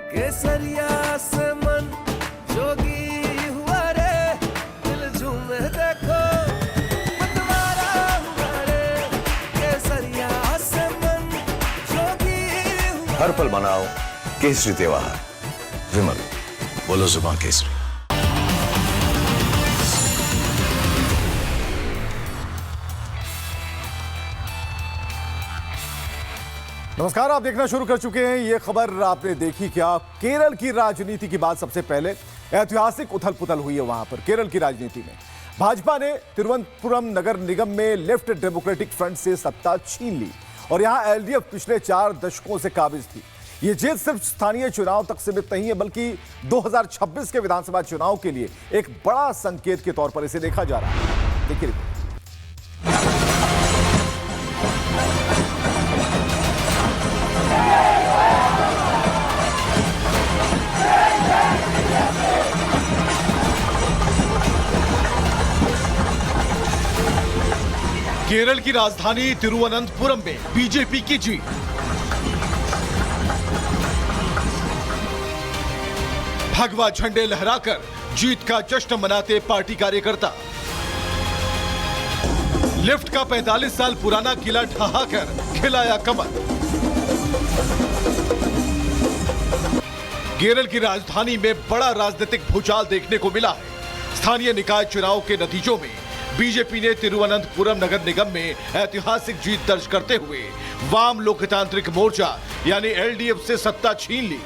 केसरिया से मन जोगी हुआ रे, दिल झूमे देखो मतवारा हुआ रे, केसरिया से मन जोगी हुआ। हर पल मनाओ केसरी त्योहार। विमल, बोलो जुबान केसरी। नमस्कार, आप देखना शुरू कर चुके हैं। ये खबर आपने देखी क्या? केरल की राजनीति की बात सबसे पहले ऐतिहासिक उथल पुथल हुई है वहां पर। केरल की राजनीति में भाजपा ने तिरुवनंतपुरम नगर निगम में लेफ्ट डेमोक्रेटिक फ्रंट से सत्ता छीन ली और यहां एलडीएफ पिछले 4 दशकों से काबिज थी। ये जीत सिर्फ स्थानीय चुनाव तक सीमित नहीं है, बल्कि 2026 के विधानसभा चुनाव के लिए एक बड़ा संकेत के तौर पर इसे देखा जा रहा है। देखिए केरल की राजधानी तिरुवनंतपुरम में बीजेपी की जीत। भगवा झंडे लहराकर जीत का जश्न मनाते पार्टी कार्यकर्ता। लिफ्ट का 45 साल पुराना किला ढहाकर खिलाया कमल। केरल की राजधानी में बड़ा राजनीतिक भूचाल देखने को मिला है। स्थानीय निकाय चुनाव के नतीजों में बीजेपी ने तिरुवनंतपुरम नगर निगम में ऐतिहासिक जीत दर्ज करते हुए वाम लोकतांत्रिक मोर्चा यानी एलडीएफ से सत्ता छीन ली।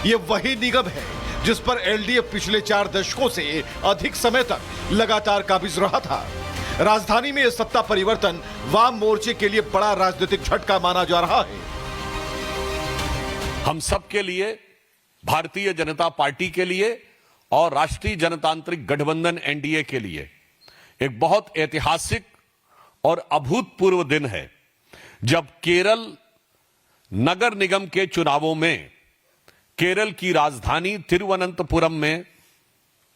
ये वही निगम है जिस पर एलडीएफ पिछले 4 दशकों से अधिक समय तक लगातार काबिज रहा था। राजधानी में यह सत्ता परिवर्तन वाम मोर्चे के लिए बड़ा राजनीतिक झटका माना जा रहा है। हम सब के लिए, भारतीय जनता पार्टी के लिए और राष्ट्रीय जनतांत्रिक गठबंधन एनडीए के लिए एक बहुत ऐतिहासिक और अभूतपूर्व दिन है, जब केरल नगर निगम के चुनावों में केरल की राजधानी तिरुवनंतपुरम में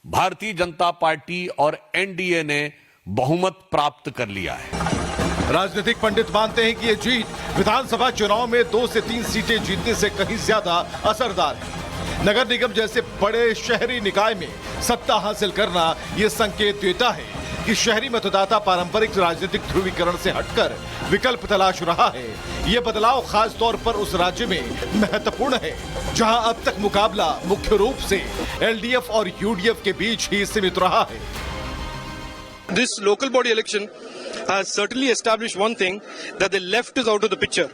भारतीय जनता पार्टी और एनडीए ने बहुमत प्राप्त कर लिया है। राजनीतिक पंडित मानते हैं कि यह जीत विधानसभा चुनाव में 2 से 3 सीटें जीतने से कहीं ज्यादा असरदार है। नगर निगम जैसे बड़े शहरी निकाय में सत्ता हासिल करना यह संकेत देता है कि शहरी मतदाता पारंपरिक राजनीतिक ध्रुवीकरण से हटकर विकल्प तलाश रहा है। यह बदलाव खास तौर पर उस राज्य में महत्वपूर्ण है जहां अब तक मुकाबला मुख्य रूप से एलडीएफ और यूडीएफ के बीच ही सीमित रहा है। This local body election has certainly established one thing, that the left is out of the picture.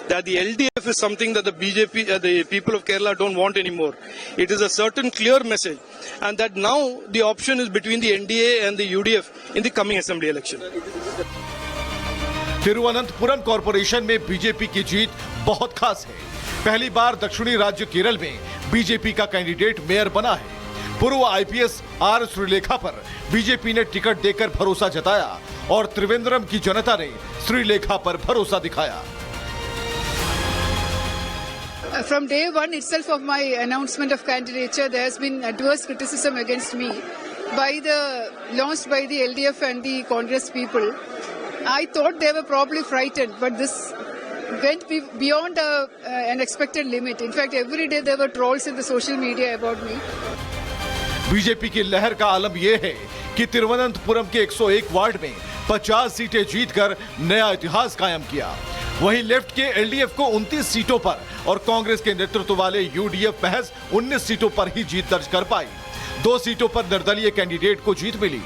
That the LDF is something that the BJP, the people of Kerala don't want anymore. It is a certain clear message, and that now the option is between the NDA and the UDF in the coming assembly election. Thiruvananthapuram corporation में BJP की जीत बहुत खास है। पहली बार दक्षिणी राज्य केरल में BJP का कैंडिडेट मेयर बना है। पूर्व आईपीएस आर श्रीलेखा पर बीजेपी ने टिकट देकर भरोसा जताया और त्रिवेंद्रम की जनता ने श्रीलेखा पर भरोसा दिखाया। From day one itself of my announcement of candidature, there has been adverse criticism against me launched by the LDF and the Congress people. I thought they were probably frightened, but this went beyond an expected limit. In fact, every day there were trolls in the social media about me. BJP की लहर का आलम यह है कि तिरुवनंतपुरम के 101 ward में 50 सीटें जीतकर नया इतिहास कायम किया। वहीं लेफ्ट के एलडीएफ को 29 सीटों पर और कांग्रेस के नेतृत्व वाले यूडीएफ महज 19 सीटों पर ही जीत दर्ज कर पाई। 2 सीटों पर निर्दलीय कैंडिडेट को जीत मिली।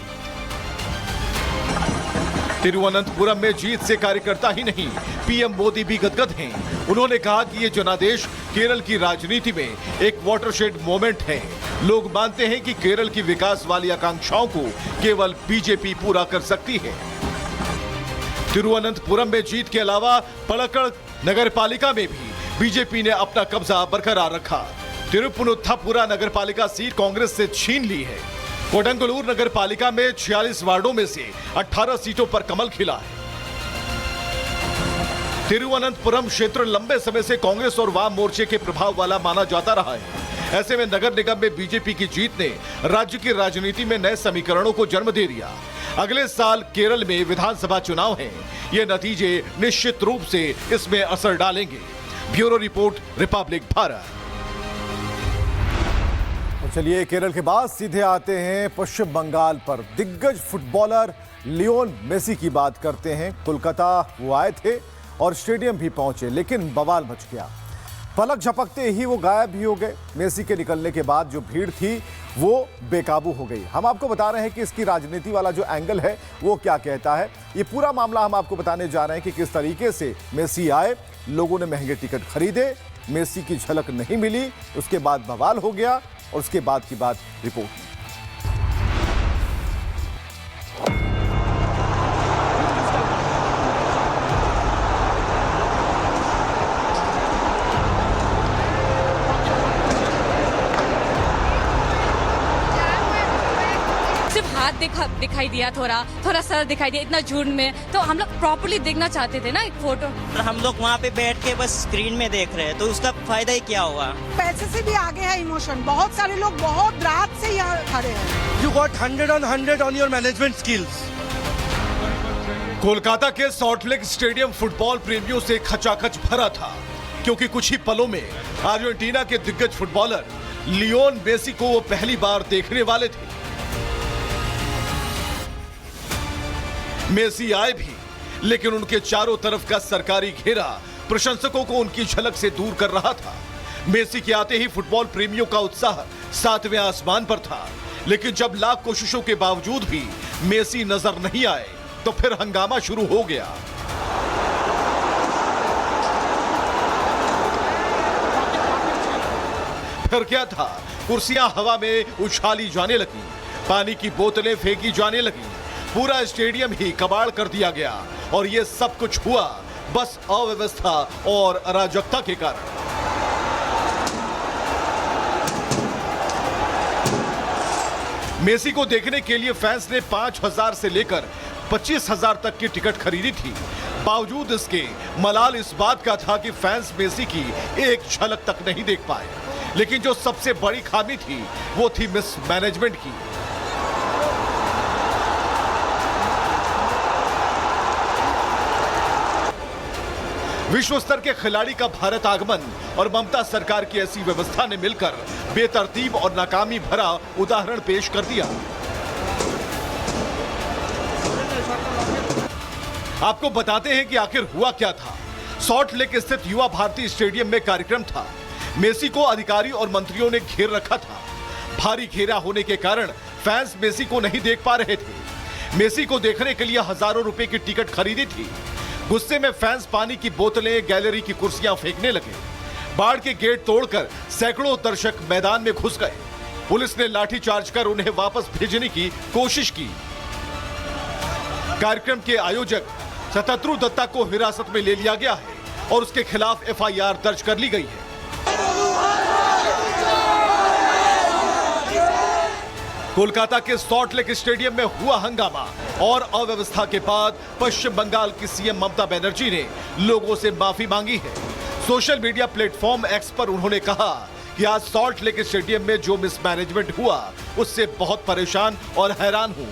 तिरुवनंतपुरम में जीत से कार्यकर्ता ही नहीं, पीएम मोदी भी गदगद हैं। उन्होंने कहा कि ये जनादेश केरल की राजनीति में एक वाटरशेड मोमेंट है। लोग मानते हैं कि केरल की विकास वाली आकांक्षाओं को केवल बीजेपी पूरा कर सकती है। तिरुवनंतपुरम में जीत के अलावा पलक्कड़ नगर पालिका में भी बीजेपी ने अपना कब्जा बरकरार रखा। तिरुपुनुथापुरा नगर पालिका सीट कांग्रेस से छीन ली है। कोडंगलूर नगर पालिका में 46 वार्डों में से 18 सीटों पर कमल खिला है। तिरुवनंतपुरम क्षेत्र लंबे समय से कांग्रेस और वाम मोर्चे के प्रभाव वाला माना जाता रहा है। ऐसे में नगर निगम में बीजेपी की जीत ने राज्य की राजनीति में नए समीकरणों को जन्म दे दिया। अगले साल केरल में विधानसभा चुनाव हैं। ये नतीजे निश्चित रूप से इसमें असर डालेंगे। Bureau report, Republic Bharat. तो चलिए केरल के बाद सीधे आते हैं पश्चिम बंगाल पर। दिग्गज फुटबॉलर लियोन मेसी की बात करते हैं। कोलकाता वो आए थे और स्टेडियम भी पहुंचे, लेकिन बवाल मच गया। पलक झपकते ही वो गायब भी हो गए। मेसी के निकलने के बाद जो भीड़ थी वो बेकाबू हो गई। हम आपको बता रहे हैं कि इसकी राजनीति वाला जो एंगल है वो क्या कहता है। ये पूरा मामला हम आपको बताने जा रहे हैं कि किस तरीके से मेसी आए, लोगों ने महंगे टिकट खरीदे, मेसी की झलक नहीं मिली, उसके बाद बवाल हो गया और उसके बाद की बात रिपोर्ट में। सिर्फ हाथ दिखाई दिया, थोड़ा सर दिखाई दिया, इतना झूठ में। तो हम लोग प्रॉपर्ली देखना चाहते थे ना एक फोटो। हम लोग वहाँ पे बैठ के बस स्क्रीन में देख रहे हैं, तो उसका फायदा ही क्या हुआ। पैसे से भी आगे है इमोशन। बहुत सारे लोग बहुत रात से यहाँ खड़े हैं। You got 100 on 100 on your management skills. Kolkata के सॉल्टलेक स्टेडियम फुटबॉल प्रेमियों से खचाखच भरा था, क्योंकि कुछ ही पलों में अर्जेंटीना के दिग्गज फुटबॉलर लियोन मेसी को वो पहली बार देखने वाले थे। मेसी आए भी, लेकिन उनके चारों तरफ का सरकारी घेरा प्रशंसकों को उनकी झलक से दूर कर रहा था। मेसी के आते ही फुटबॉल प्रेमियों का उत्साह 7वें आसमान पर था, लेकिन जब लाख कोशिशों के बावजूद भी मेसी नजर नहीं आए तो फिर हंगामा शुरू हो गया। फिर क्या था, कुर्सियां हवा में उछाली जाने लगी, पानी की बोतलें फेंकी जाने लगी, पूरा स्टेडियम ही कबाड़ कर दिया गया। और यह सब कुछ हुआ बस अव्यवस्था और अराजकता के कारण। मेसी को देखने के लिए फैंस ने 5,000 से लेकर 25,000 तक की टिकट खरीदी थी। बावजूद इसके मलाल इस बात का था कि फैंस मेसी की एक झलक तक नहीं देख पाए। लेकिन जो सबसे बड़ी खामी थी वो थी मिसमैनेजमेंट की। विश्व स्तर के खिलाड़ी का भारत आगमन और ममता सरकार की ऐसी व्यवस्था ने मिलकर बेतरतीब और नाकामी भरा उदाहरण पेश कर दिया। आपको बताते हैं कि आखिर हुआ क्या था। सॉल्ट लेक स्थित युवा भारती स्टेडियम में कार्यक्रम था। मेसी को अधिकारी और मंत्रियों ने घेर रखा था। भारी घेरा होने के कारण फैंस मेसी को नहीं देख पा रहे थे। मेसी को देखने के लिए हजारों रुपए की टिकट खरीदी थी। गुस्से में फैंस पानी की बोतलें, गैलरी की कुर्सियां फेंकने लगे। बाढ़ के गेट तोड़कर सैकड़ों दर्शक मैदान में घुस गए। पुलिस ने लाठीचार्ज कर उन्हें वापस भेजने की कोशिश की। कार्यक्रम के आयोजक शतत्रु दत्ता को हिरासत में ले लिया गया है और उसके खिलाफ एफआईआर दर्ज कर ली गई है। कोलकाता के सॉल्ट लेक स्टेडियम में हुआ हंगामा और अव्यवस्था के बाद पश्चिम बंगाल की सीएम ममता बनर्जी ने लोगों से माफी मांगी है। सोशल मीडिया प्लेटफॉर्म एक्स पर उन्होंने कहा कि आज सॉल्ट लेक स्टेडियम में जो मिसमैनेजमेंट हुआ उससे बहुत परेशान और हैरान हूं।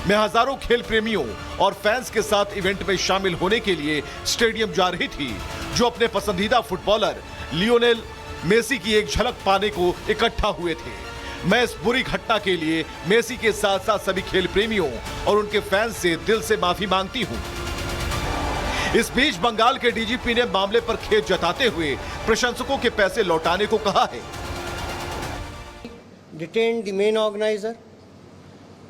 मैं हजारों खेल प्रेमियों और फैंस के साथ इवेंट में शामिल होने के लिए स्टेडियम जा रही थी, जो अपने पसंदीदा फुटबॉलर लियोनेल मेसी की एक झलक पाने को इकट्ठा हुए थे। मैं इस बुरी घटना के लिए मेसी के साथ साथ सभी खेल प्रेमियों और उनके फैंस से दिल से माफी मांगती हूं। इस बीच बंगाल के डीजीपी ने मामले पर खेद जताते हुए प्रशंसकों के पैसे लौटाने को कहा है। Detained the main organizer.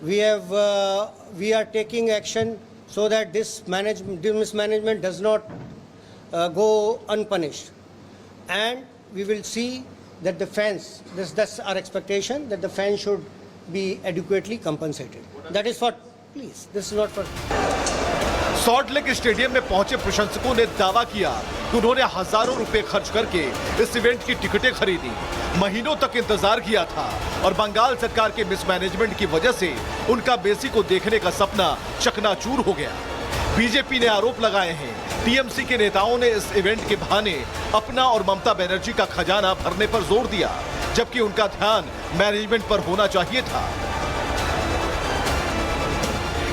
We are taking action so that this mismanagement does not go unpunished, and we will see that the fans, that's our expectation, that the fans should be adequately compensated. That is for, please, this is not for. Salt lake stadium में पहुंचे प्रशंसकों ने दावा किया कि उन्होंने हजारों रुपए खर्च करके इस इवेंट की टिकटें खरीदी, महीनों तक इंतजार किया था और बंगाल सरकार के मिसमैनेजमेंट की वजह से उनका मेसी को देखने का सपना चकनाचूर हो गया। बीजेपी ने आरोप लगाए हैं टीएमसी के नेताओं ने इस इवेंट के बहाने अपना और ममता बनर्जी का खजाना भरने पर जोर दिया, जबकि उनका ध्यान मैनेजमेंट पर होना चाहिए था।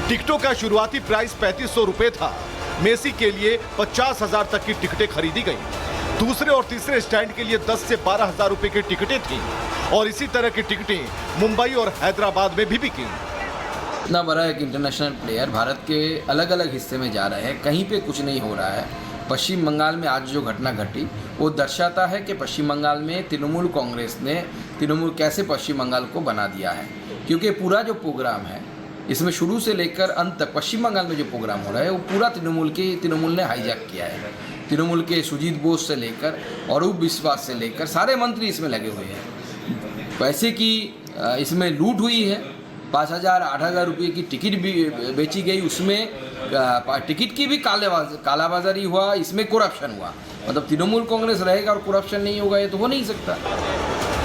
टिकटों का शुरुआती प्राइस 3500 रुपए था। मेसी के लिए 50,000 तक की टिकटें खरीदी गई। दूसरे और तीसरे स्टैंड के लिए 10 से 12 हजार रुपए की टिकटें थी और इसी तरह की टिकटें मुंबई और हैदराबाद में भी बिकी। इतना बड़ा एक इंटरनेशनल प्लेयर भारत के अलग अलग हिस्से में जा रहे हैं, कहीं पे कुछ नहीं हो रहा है। पश्चिम बंगाल में आज जो घटना घटी वो दर्शाता है कि पश्चिम बंगाल में तृणमूल कांग्रेस ने कैसे पश्चिम बंगाल को बना दिया है, क्योंकि पूरा जो प्रोग्राम है इसमें शुरू से लेकर अंत तक पश्चिम बंगाल में जो प्रोग्राम हो रहा है वो पूरा तृणमूल ने हाईजैक किया है। तृणमूल के सुजीत बोस से लेकर अरूप विश्वास से लेकर सारे मंत्री इसमें लगे हुए हैं। पैसे की इसमें लूट हुई है, 5,000 8,000 रुपये की टिकट भी बेची गई, उसमें टिकट की भी कालाबाजारी हुआ, इसमें करप्शन हुआ। मतलब तृणमूल कांग्रेस रहेगा और करप्शन नहीं होगा, ये तो हो नहीं सकता।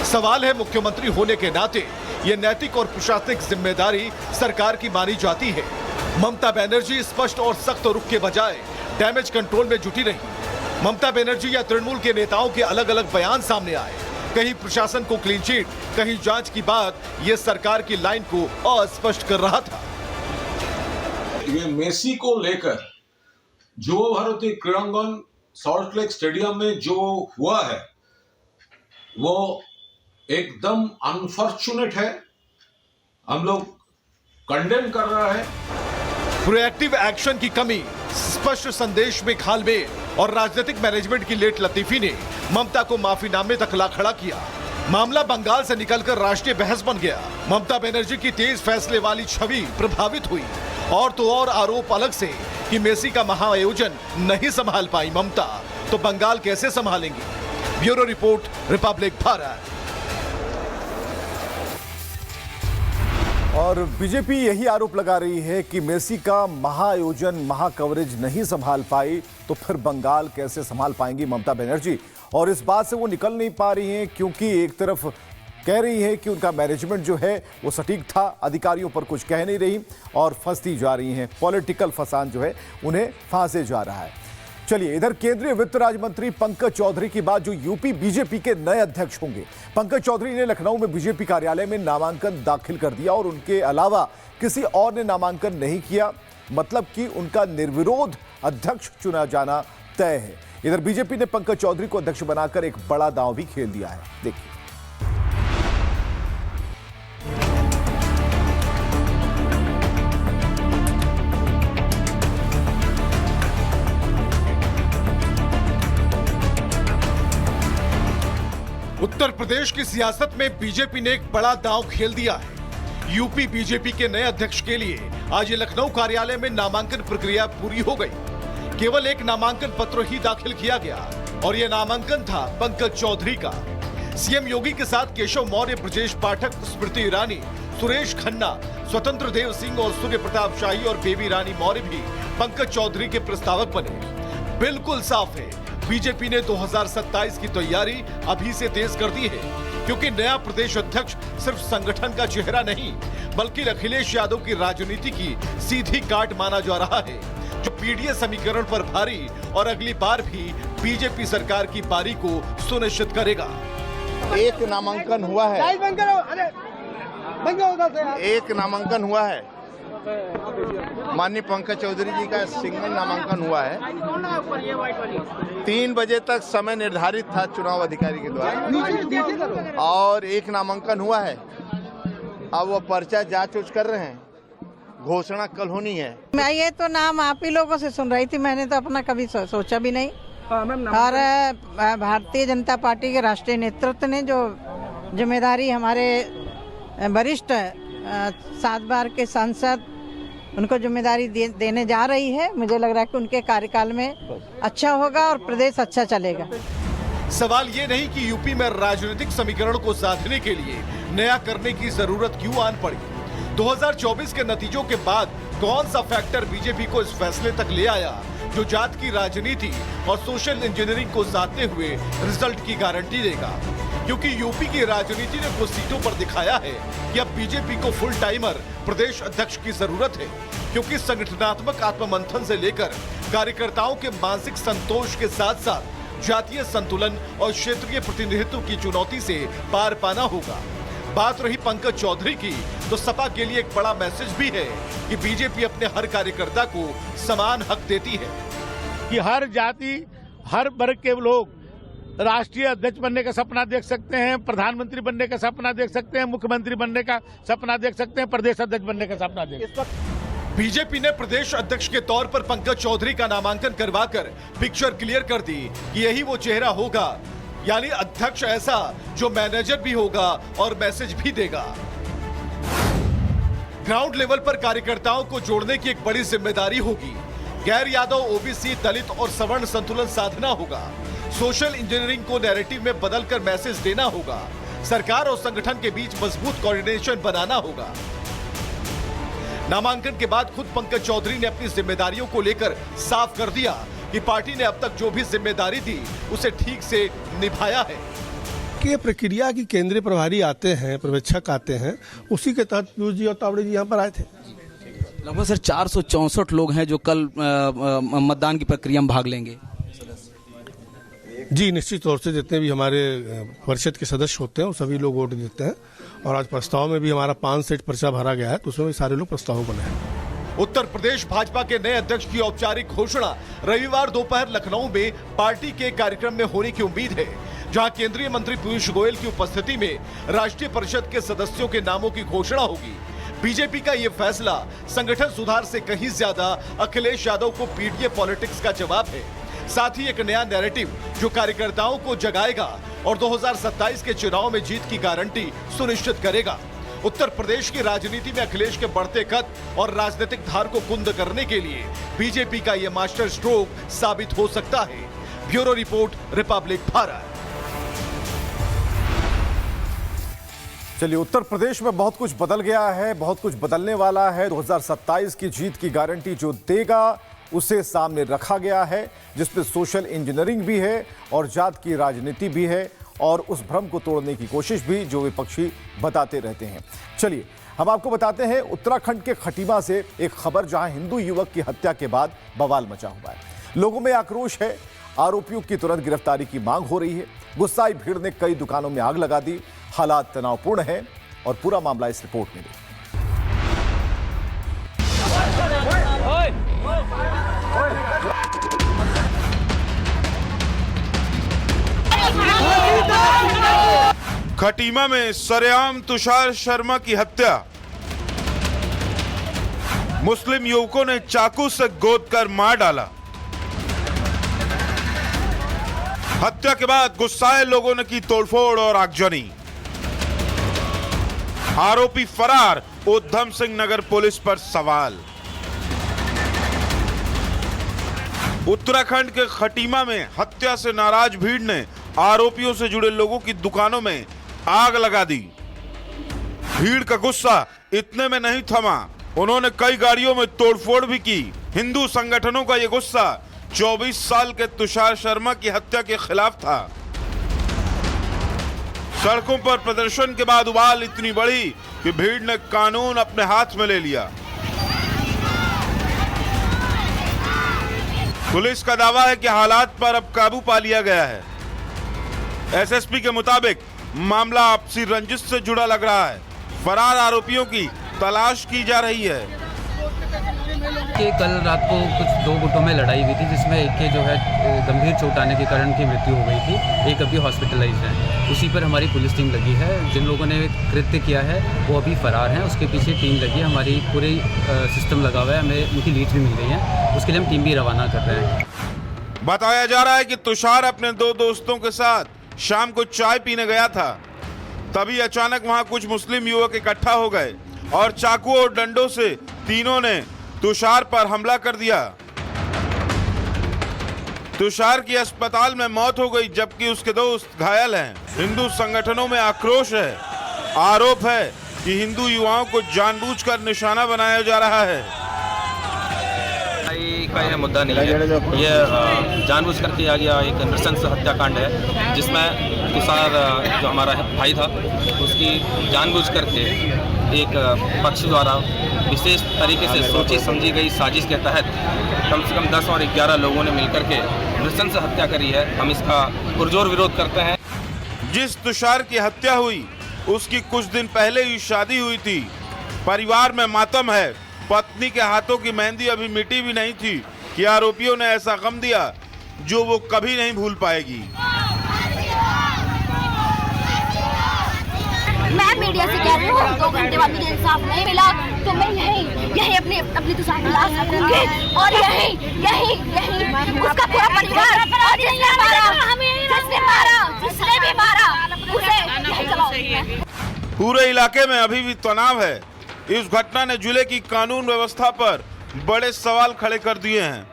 सवाल है मुख्यमंत्री होने के नाते ये नैतिक और प्रशासनिक जिम्मेदारी सरकार की मानी जाती है। ममता बनर्जी स्पष्ट और सख्त रुख के बजाय डैमेज कंट्रोल में जुटी रही। ममता बनर्जी या तृणमूल के नेताओं के अलग अलग बयान सामने आए, कहीं प्रशासन को क्लीन चिट, कहीं जांच की बात, ये सरकार की लाइन को अस्पष्ट कर रहा था। ये मेसी को लेकर जो भारतीय क्रीड़ांगन सॉल्ट लेक स्टेडियम में जो हुआ है वो एकदम अनफॉर्चुनेट है, हम लोग कंडेम कर रहा है। प्रोएक्टिव एक्शन की कमी, स्पष्ट संदेश में खालमेल और राजनीतिक मैनेजमेंट की लेट लतीफी ने ममता को माफीनामे तक ला खड़ा किया। मामला बंगाल से निकलकर राष्ट्रीय बहस बन गया। ममता बनर्जी की तेज फैसले वाली छवि प्रभावित हुई और तो और आरोप अलग से कि मेसी का महाआयोजन नहीं संभाल पाई ममता, तो बंगाल कैसे संभालेंगी। Bureau report, Republic Bharat. और बीजेपी यही आरोप लगा रही है कि मेसी का महाआयोजन, महाकवरेज नहीं संभाल पाई तो फिर बंगाल कैसे संभाल पाएंगी ममता बनर्जी। और इस बात से वो निकल नहीं पा रही हैं, क्योंकि एक तरफ कह रही है कि उनका मैनेजमेंट जो है वो सटीक था, अधिकारियों पर कुछ कह नहीं रही और फंसती जा रही हैं। पॉलिटिकल फसान जो है उन्हें फांसे जा रहा है। चलिए, इधर केंद्रीय वित्त राज्य मंत्री पंकज चौधरी की बात, जो यूपी बीजेपी के नए अध्यक्ष होंगे। पंकज चौधरी ने लखनऊ में बीजेपी कार्यालय में नामांकन दाखिल कर दिया और उनके अलावा किसी और ने नामांकन नहीं किया, मतलब कि उनका निर्विरोध अध्यक्ष चुना जाना तय है। इधर बीजेपी ने पंकज चौधरी को अध्यक्ष बनाकर एक बड़ा दांव भी खेल दिया है। देखिए। उत्तर प्रदेश की सियासत में बीजेपी ने एक बड़ा दांव खेल दिया है। यूपी बीजेपी के नए अध्यक्ष के लिए आज लखनऊ कार्यालय में नामांकन प्रक्रिया पूरी हो गई। केवल एक नामांकन पत्र ही दाखिल किया गया और यह नामांकन था पंकज चौधरी का। सीएम योगी के साथ केशव मौर्य, ब्रजेश पाठक, स्मृति ईरानी, सुरेश खन्ना, स्वतंत्र देव सिंह और सूर्य प्रताप शाही और बेबी रानी मौर्य भी पंकज चौधरी के प्रस्तावक बने। बिल्कुल साफ है, बीजेपी ने 2027 की तैयारी अभी से तेज कर दी है, क्योंकि नया प्रदेश अध्यक्ष सिर्फ संगठन का चेहरा नहीं बल्कि अखिलेश यादव की राजनीति की सीधी काट माना जा रहा है, जो पीडीए समीकरण पर भारी और अगली बार भी बीजेपी सरकार की पारी को सुनिश्चित करेगा। एक नामांकन हुआ है, एक नामांकन हुआ है, माननीय पंकज चौधरी जी का सिंगल नामांकन हुआ है। 3 बजे तक समय निर्धारित था चुनाव अधिकारी के द्वारा और एक नामांकन हुआ है। अब वो पर्चा जांच कर रहे हैं, घोषणा कल होनी है। मैं ये तो नाम आप ही लोगों से सुन रही थी, मैंने तो अपना कभी सोचा भी नहीं। और भारतीय जनता पार्टी के राष्ट्रीय नेतृत्व ने जो जिम्मेदारी हमारे वरिष्ठ 7 बार के सांसद उनको जिम्मेदारी देने जा रही है, मुझे लग रहा है कि उनके कार्यकाल में अच्छा होगा और प्रदेश अच्छा चलेगा। सवाल ये नहीं कि यूपी में राजनीतिक समीकरण को साधने के लिए नया करने की जरूरत क्यों आन पड़ी। 2024 के नतीजों के बाद कौन सा फैक्टर बीजेपी को इस फैसले तक ले आया जो जात की राजनीति और सोशल इंजीनियरिंग को साधते हुए रिजल्ट की गारंटी देगा। क्योंकि यूपी की राजनीति ने कुछ सीटों पर दिखाया है कि अब बीजेपी को फुल टाइमर प्रदेश अध्यक्ष की जरूरत है, क्योंकि संगठनात्मक आत्ममंथन से लेकर कार्यकर्ताओं के मानसिक संतोष के साथ साथ जातीय संतुलन और क्षेत्रीय प्रतिनिधित्व की चुनौती से पार पाना होगा। बात रही पंकज चौधरी की, तो सपा के लिए एक बड़ा मैसेज भी है कि बीजेपी अपने हर कार्यकर्ता को समान हक देती है, कि हर जाति, हर वर्ग के लोग राष्ट्रीय अध्यक्ष बनने का सपना देख सकते हैं, प्रधानमंत्री बनने का सपना देख सकते हैं, मुख्यमंत्री बनने का सपना देख सकते हैं, प्रदेश अध्यक्ष बनने का सपना देख सकते हैं। बीजेपी ने प्रदेश अध्यक्ष के तौर पर पंकज चौधरी का नामांकन करवाकर पिक्चर क्लियर कर दी कि यही वो चेहरा होगा, यानी अध्यक्ष ऐसा जो मैनेजर भी होगा और मैसेज भी देगा। ग्राउंड लेवल पर कार्यकर्ताओं को जोड़ने की एक बड़ी जिम्मेदारी होगी। गैर यादव, ओबीसी, दलित और सवर्ण संतुलन साधना होगा। सोशल इंजीनियरिंग को नैरेटिव में बदलकर मैसेज देना होगा। सरकार और संगठन के बीच मजबूत कोऑर्डिनेशन बनाना होगा। नामांकन के बाद खुद पंकज चौधरी ने अपनी जिम्मेदारियों को लेकर साफ कर दिया कि पार्टी ने अब तक जो भी जिम्मेदारी दी उसे ठीक से निभाया है। कि प्रक्रिया की केंद्रीय प्रभारी आते हैं, पर्यवेक्षक आते हैं, उसी के तहत पीयूष जी और तावड़े जी यहाँ पर आए थे। लगभग सर 464 लोग हैं जो कल मतदान की प्रक्रिया में भाग लेंगे। जी निश्चित तौर से जितने भी हमारे परिषद के सदस्य होते हैं वो सभी लोग वोट देते हैं और आज प्रस्ताव में भी हमारा 5 सेट पर्चा भरा गया है तो उसमें भी सारे लोग प्रस्ताव बने हैं। उत्तर प्रदेश भाजपा के नए अध्यक्ष की औपचारिक घोषणा रविवार दोपहर लखनऊ में पार्टी के कार्यक्रम में होने की उम्मीद है, जहां केंद्रीय मंत्री पीयूष गोयल की उपस्थिति में राष्ट्रीय परिषद के सदस्यों के नामों की घोषणा होगी। बीजेपी का ये फैसला संगठन सुधार से कहीं ज्यादा अखिलेश यादव को पीटीए पॉलिटिक्स का जवाब है। साथ ही एक नया नैरेटिव जो कार्यकर्ताओं को जगाएगा और 2027 के चुनाव में जीत की गारंटी सुनिश्चित करेगा। उत्तर प्रदेश की राजनीति में अखिलेश के बढ़ते कद और राजनीतिक धार को कुंद करने के लिए बीजेपी का यह मास्टर स्ट्रोक साबित हो सकता है। Bureau report, Republic Bharat. चलिए, उत्तर प्रदेश में बहुत कुछ बदल गया है, बहुत कुछ बदलने वाला है। 2027 की जीत की गारंटी जो देगा उसे सामने रखा गया है, जिसमें सोशल इंजीनियरिंग भी है और जात की राजनीति भी है और उस भ्रम को तोड़ने की कोशिश भी जो विपक्षी बताते रहते हैं। चलिए हम आपको बताते हैं उत्तराखंड के खटीमा से एक खबर, जहां हिंदू युवक की हत्या के बाद बवाल मचा हुआ है। लोगों में आक्रोश है, आरोपियों की तुरंत गिरफ्तारी की मांग हो रही है। गुस्साई भीड़ ने कई दुकानों में आग लगा दी। हालात तनावपूर्ण है और पूरा मामला इस रिपोर्ट में देखिए। खटीमा में सरेआम तुषार शर्मा की हत्या। मुस्लिम युवकों ने चाकू से गोदकर मार डाला। हत्या के बाद गुस्साए लोगों ने की तोड़फोड़ और आगजनी। आरोपी फरार, उधम सिंह नगर पुलिस पर सवाल। उत्तराखंड के खटीमा में हत्या से नाराज भीड़ ने आरोपियों से जुड़े लोगों की दुकानों में आग लगा दी। भीड़ का गुस्सा इतने में नहीं थमा, उन्होंने कई गाड़ियों में तोड़फोड़ भी की। हिंदू संगठनों का यह गुस्सा 24 साल के तुषार शर्मा की हत्या के खिलाफ था। सड़कों पर प्रदर्शन के बाद उबाल इतनी बढ़ी कि भीड़ ने कानून अपने हाथ में ले लिया। पुलिस का दावा है कि हालात पर अब काबू पा लिया गया है। एसएसपी के मुताबिक मामला आपसी रंजिश से जुड़ा लग रहा है। फरार आरोपियों की तलाश की जा रही है। कि कल रात को कुछ 2 गुटों में लड़ाई हुई थी, जिसमें एक के जो है गंभीर चोट आने के कारण की मृत्यु हो गई थी। एक अभी हॉस्पिटलाइज्ड है। उसी पर हमारी पुलिस टीम लगी है। जिन लोगों ने कृत्य किया है वो अभी फरार हैं। उसके पीछे टीम लगी है, हमारी पूरी सिस्टम लगा हुआ है। हमें उनकी लीड भी मिल गई है, उसके लिए हम टीम भी रवाना कर रहे हैं। बताया जा रहा है कि तुषार अपने 2 दोस्तों के साथ शाम को चाय पीने गया था। तभी अचानक वहां कुछ मुस्लिम युवक इकट्ठा हो गए और चाकू और डंडों से तीनों ने तुषार पर हमला कर दिया। तुषार की अस्पताल में मौत हो गई, जबकि उसके दोस्त घायल हैं। हिंदू संगठनों में आक्रोश है। आरोप है कि हिंदू युवाओं को जानबूझकर निशाना बनाया जा रहा है। का यह मुद्दा नहीं है, यह जानबूझ कर किया गया एक नृशंस हत्याकांड है, जिसमें तुषार जो हमारा भाई था उसकी जानबूझ करके एक पक्ष द्वारा विशेष तरीके से सोची समझी गई साजिश के तहत कम से कम 10 और 11 लोगों ने मिलकर के नृशंस हत्या करी है। हम इसका पुरजोर विरोध करते हैं। जिस तुषार की हत्या हुई उसकी कुछ दिन पहले ही शादी हुई थी। परिवार में मातम है। पत्नी के हाथों की मेहंदी अभी मिटी भी नहीं थी कि आरोपियों ने ऐसा गम दिया जो वो कभी नहीं भूल पाएगी। रही हूँ, 2 घंटे बाद मुझे इंसाफ नहीं मिला तो मैं यही अपनी तुषार की लाश रखूंगी और यही उसका पूरा परिवार जिसने भी मारा उसे यही जलाऊंगी। पूरे इलाके में अभी भी तनाव है। इस घटना ने जिले की कानून व्यवस्था पर बड़े सवाल खड़े कर दिए हैं।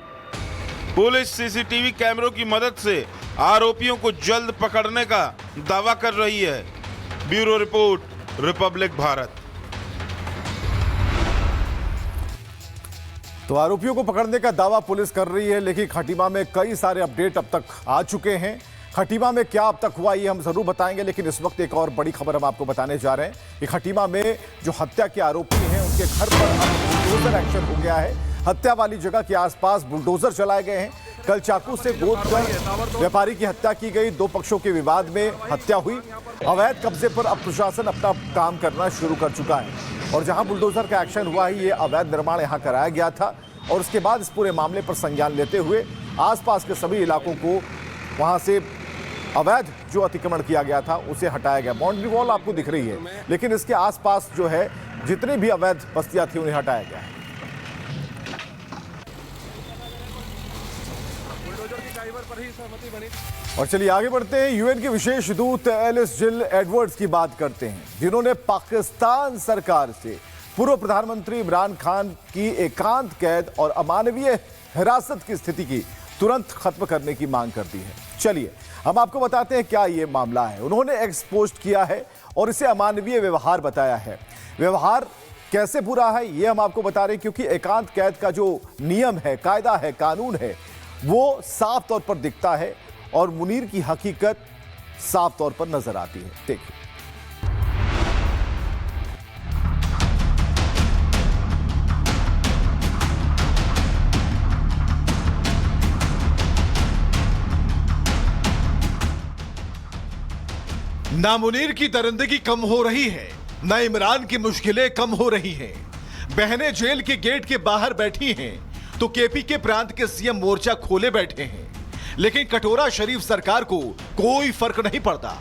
पुलिस सीसीटीवी कैमरों की मदद से आरोपियों को जल्द पकड़ने का दावा कर रही है। Bureau report, Republic Bharat. तो आरोपियों को पकड़ने का दावा पुलिस कर रही है, लेकिन खटीमा में कई सारे अपडेट अब तक आ चुके हैं। खटीमा में क्या अब तक हुआ ये हम जरूर बताएंगे, लेकिन इस वक्त एक और बड़ी खबर हम आपको बताने जा रहे हैं कि खटीमा में जो हत्या के आरोपी हैं उनके घर पर अब बुलडोजर एक्शन हो गया है। हत्या वाली जगह के आसपास बुलडोजर चलाए गए हैं। कल चाकू से गोद कर व्यापारी की हत्या की गई। 2 पक्षों के विवाद में हत्या हुई। अवैध कब्जे पर अब प्रशासन अपना काम करना शुरू कर चुका है और जहां बुलडोजर का एक्शन हुआ है, ये अवैध निर्माण यहां कराया गया था और उसके बाद इस पूरे मामले पर संज्ञान लेते हुए आसपास के सभी इलाकों को वहां से अवैध जो अतिक्रमण किया गया था उसे हटाया गया। बाउंड्री वॉल आपको दिख रही है, लेकिन इसके आसपास जो है जितनी भी अवैध बस्तियां थी उन्हें हटाया गया है। और चलिए आगे बढ़ते हैं। यूएन के विशेष दूत एलिस जिल एडवर्ड्स की बात करते हैं, जिन्होंने पाकिस्तान सरकार से पूर्व प्रधानमंत्री इमरान खान की एकांत कैद और अमानवीय हिरासत की स्थिति की तुरंत खत्म करने की मांग कर दी है। चलिए हम आपको बताते हैं क्या ये मामला है। उन्होंने एक्सपोज किया है और इसे अमानवीय व्यवहार बताया है। व्यवहार कैसे बुरा है ये हम आपको बता रहे हैं, क्योंकि एकांत कैद का जो नियम है, कायदा है, कानून है, वो साफ तौर पर दिखता है और मुनीर की हकीकत साफ तौर पर नजर आती है। देखिए। ना मुनीर की दरिंदगी कम हो रही है, ना इमरान की मुश्किलें कम हो रही हैं। बहनें जेल के गेट के बाहर बैठी हैं तो केपी के प्रांत के सीएम मोर्चा खोले बैठे हैं, लेकिन कटोरा शरीफ सरकार को कोई फर्क नहीं पड़ता।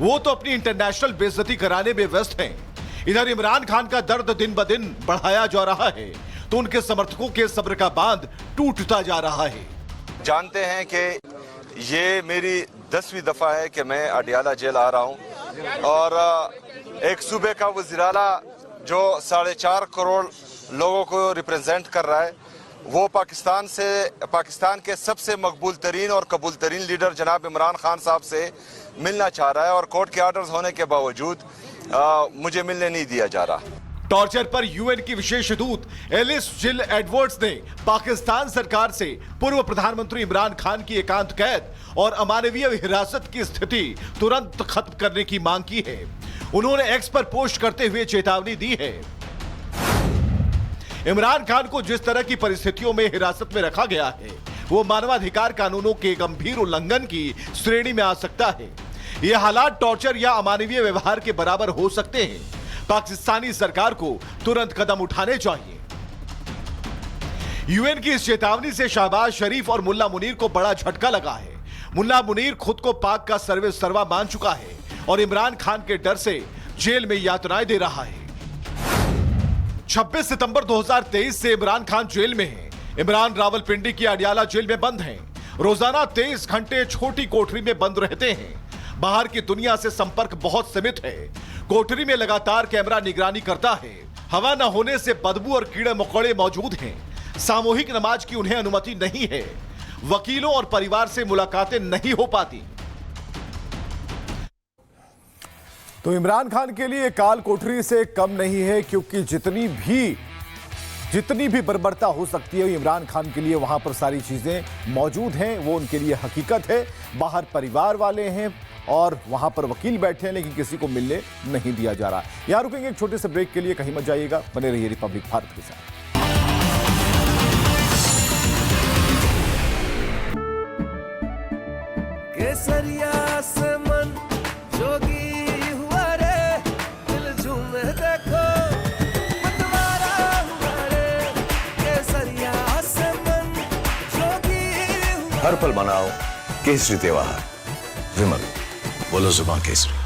वो तो अपनी इंटरनेशनल बेइज्जती कराने में व्यस्त हैं। इधर इमरान खान का दर्द दिन ब दिन बढ़ाया जा रहा है तो उनके समर्थकों के सब्र का बांध टूटता जा रहा है। जानते हैं कि ये मेरी 10वीं दफा है कि मैं अडियाला जेल आ रहा हूं और एक सूबे का वज़ीर-ए-आला जो 4.5 करोड़ लोगों को रिप्रेजेंट कर रहा है, वो पाकिस्तान के सबसे मकबूल तरीन और कबूल तरीन लीडर जनाब इमरान खान साहब से मिलना चाह रहा है और कोर्ट के ऑर्डर्स होने के बावजूद मुझे मिलने नहीं दिया जा रहा। टॉर्चर पर यूएन की विशेष दूत एलिस जिल एडवर्ड्स ने पाकिस्तान सरकार से पूर्व प्रधानमंत्री इमरान खान की एकांत कैद और अमानवीय हिरासत की स्थिति तुरंत खत्म करने की मांग की है। उन्होंने एक्स पर पोस्ट करते हुए चेतावनी दी है। इमरान खान को जिस तरह की परिस्थितियों में हिरासत में रखा गया है, वो मानवाधिकार कानूनों के गंभीर उल्लंघन की श्रेणी में आ सकता है। ये हालात टॉर्चर या अमानवीय व्यवहार के बराबर हो सकते हैं। पाकिस्तानी सरकार को तुरंत कदम उठाने चाहिए। यूएन की इस चेतावनी से शहबाज शरीफ और मुल्ला मुनीर को बड़ा झटका लगा है। मुल्ला मुनीर खुद को पाक का सर्वे सर्वा मान चुका है और इमरान खान के डर से जेल में यातनाएं दे रहा है। 26 सितंबर 2023 से इमरान खान जेल में हैं। इमरान रावलपिंडी की अडियाला जेल में बंद हैं। रोजाना 23 घंटे छोटी कोठरी में बंद रहते हैं। बाहर की दुनिया से संपर्क बहुत सीमित है। कोठरी में लगातार कैमरा निगरानी करता है। हवा न होने से बदबू और कीड़े मकोड़े मौजूद हैं। सामूहिक नमाज की उन्हें अनुमति नहीं है। वकीलों और परिवार से मुलाकातें नहीं हो पाती। तो इमरान खान के लिए काल कोठरी से कम नहीं है, क्योंकि जितनी भी बर्बरता हो सकती है इमरान खान के लिए वहां पर सारी चीजें मौजूद हैं। वो उनके लिए हकीकत है। बाहर परिवार वाले हैं और वहां पर वकील बैठे हैं, लेकिन किसी को मिलने नहीं दिया जा रहा। यहां रुकेंगे एक छोटे से ब्रेक के लिए, कहीं मत जाइएगा, बने रहिए रिपब्लिक भारत के साथ। केसरिया से मन जोगी हुआ रे, दिल झूमे देखो मतवारा हुआ रे। केसरिया से मन जोगी हुआ। हर पल मनाओ केसरी त्योहार। विमल, बोलो जुबान केसरी।